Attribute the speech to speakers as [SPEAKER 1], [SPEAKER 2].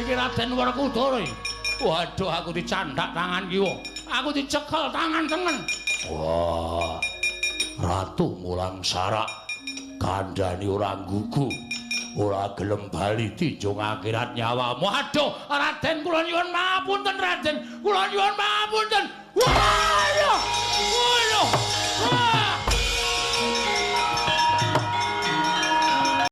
[SPEAKER 1] Iki Raden Werkudara. Waduh aku dicandak tangan kiwa. Aku dicekel tangan tengen. Wah. Ratu mulang sarak. Kandhani ora nggugu. Ora gelem bali dijung akhirat nyawamu. Aduh, Raden kula nyuwun pangapunten Raden. Kula nyuwun pangapunten. Wah!